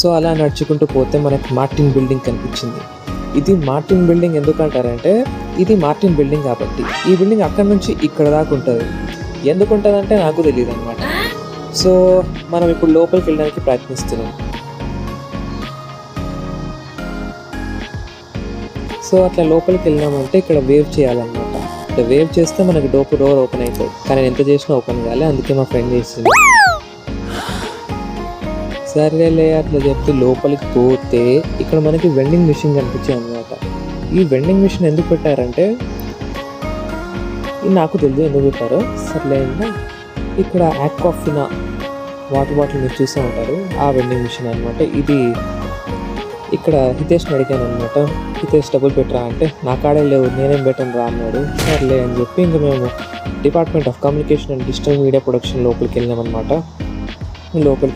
So అలా నడుచుకుంటూ పోతే మనకి మార్టిన్ బిల్డింగ్ కనిపించింది. ఇది మార్టిన్ బిల్డింగ్ ఎందుకంటారంటే ఇది మార్టిన్ బిల్డింగ్ కాబట్టి. ఈ బిల్డింగ్ అక్కడ నుంచి ఇక్కడ దాకా ఉంటుంది. ఎందుకు ఉంటుందంటే నాకు తెలియదు అనమాట. సో మనం ఇప్పుడు లోపలికి వెళ్ళడానికి ప్రయత్నిస్తున్నాం. సో అట్లా లోపలికి వెళ్ళామంటే ఇక్కడ వేవ్ చేయాలన్నమాట. ఇట్లా వేవ్ చేస్తే మనకి డోర్ ఓపెన్ అవుతుంది. కానీ నేను ఎంత చేసినా ఓపెన్ కాలే, అందుకే మా ఫ్రెండ్ చేసింది. సరేలే అట్లా చెప్తే లోపలికి పోతే ఇక్కడ మనకి వెండింగ్ మిషన్ కనిపించింది అనమాట. ఈ వెండింగ్ మిషన్ ఎందుకు పెట్టారంటే ఇది నాకు తెలియదు ఎందుకు పెట్టారో. సర్లేండి, ఇక్కడ ఆక్వాఫినా వాటర్ బాటిల్ మీరు చూస్తూ ఉంటారు, ఆ వెండింగ్ మిషన్ అనమాట ఇది. ఇక్కడ హితేష్ని అడిగాను అనమాట, హితేష్ డబ్బులు పెట్టరా అంటే నా కాడే లేవు, నేనేం పెట్టను రా అన్నాడు. సర్లే అని చెప్పి ఇంకా మేము department of communication and digital media production లోపలికి వెళ్ళామన్నమాట. లోపలికి